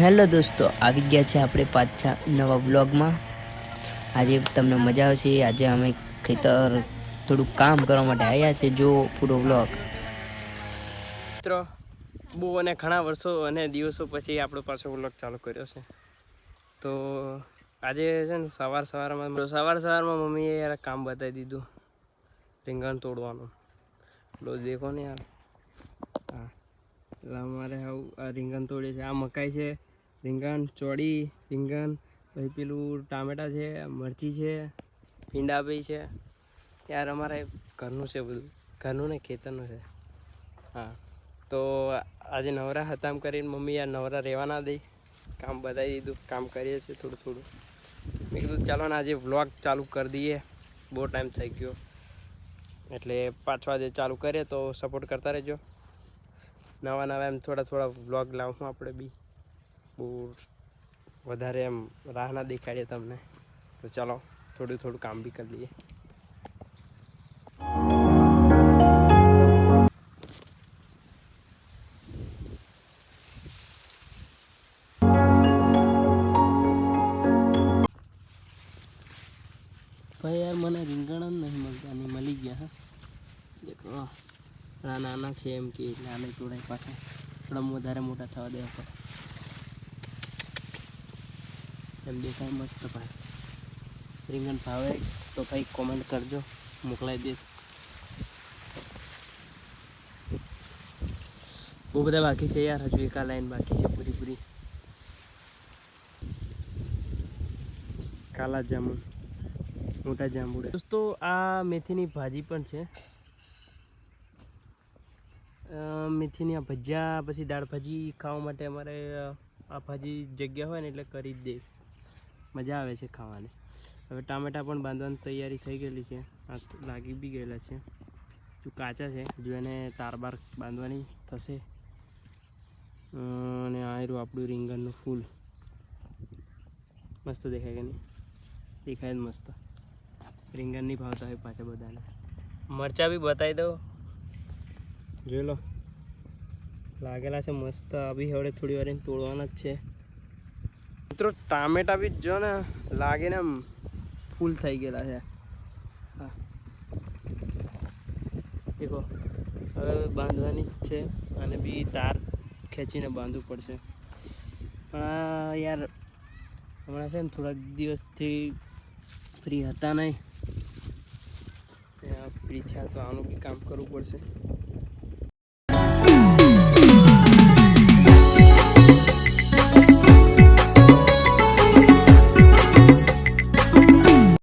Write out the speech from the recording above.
Hello દોસ્તો, આવી ગયા છે આપણે પાછા નવા વ્લોગમાં। આજે તમને મજા આવશે। આજે અમે ખેતર થોડું કામ કરવા માટે આવ્યા છે। જો પૂરો વ્લોગ મિત્રો બહુ અને ઘણા વર્ષો અને દિવસો પછી આપણો પાછો વ્લોગ ચાલુ કર્યો છે। તો આજે છે ને સવારમાં મમ્મીએ યાર કામ બતાવી દીધું, રીંગણ તોડવાનું। લો દેખો ને યાર, હા એટલે અમારે આ રીંગણ તોડે છે। આ મકાઈ છે, રીંગણ ચોળી, રીંગણ પછી પેલું ટામેટા છે, મરચી છે, ભીંડા બી છે। યાર અમારે ઘરનું છે બધું, ઘરનું ને ખેતરનું છે। હા તો આજે નવરા હતા એમ કરીને મમ્મી યાર નવરા રહેવા ના દઈ, કામ બતાવી દીધું, કામ કરીએ છીએ થોડું થોડું। મેં કીધું ચાલો ને આજે વ્લોગ ચાલુ કરી દઈએ, બહુ ટાઈમ થઈ ગયો એટલે પાછો આજે ચાલુ કરીએ તો સપોર્ટ કરતા રહેજો। નવા એમ થોડા વ્લોગ લાવશું આપણે બી, બહુ વધારે એમ રાહ ના દેખાડીએ તમને। તો ચાલો થોડું કામ બી કરી લઈએ। ભાઈ યાર મને રીંગણ જ નહીં મળતા, નહીં મળી ગયા। હા દેખો આ નાના છે એમ કે એટલે આને તોડાય, પાછા થોડા વધારે મોટા થવા દેવા પડે। એમ દેખાય મસ્ત ભાઈ। રીંગણ ભાવે તો ભાઈ કોમેન્ટ કરજો, મોકલાવી દઈશ। બહુ બધા બાકી છે યાર, હજુ એક લાઈન બાકી છે પૂરી। કાલા જામુન, મોટા જાંબુડા। દોસ્તો આ મેથીની ભાજી પણ છે। મેથીની આ ભજીયા પછી દાળ ભાજી ખાવા માટે અમારે આ ભાજી જગ્યા હોય ને એટલે કરી જ દે, મજા આવે છે ખાવાની। હવે ટામેટા પણ બાંધવાની તૈયારી થઈ ગયેલી છે, આ લાગી બી ગયેલા છે, જો કાચા છે, જો એને તારબાર બાંધવાની થશે। અને આ રહ્યું આપણું રીંગણનું ફૂલ, મસ્ત દેખાય કે નહીં? દેખાય જ મસ્ત। રીંગણ નહીં ભાવતા હોય પાછા બધાને। મરચાં બી બતાવી દો, જોઈ લો, લાગેલા છે મસ્ત। આ બી હવે થોડી વાર તોડવાના જ છે મિત્રો। ટામેટા બી જો ને લાગે ને આમ ફૂલ થઈ ગયેલા છે। હા દેખો, હવે બાંધવાની જ છે, અને બી તાર ખેંચીને બાંધવું પડશે। પણ યાર હમણાં છે ને થોડાક દિવસથી ફ્રી હતા નહીં, ફ્રી થયા તો આનું બી કામ કરવું પડશે।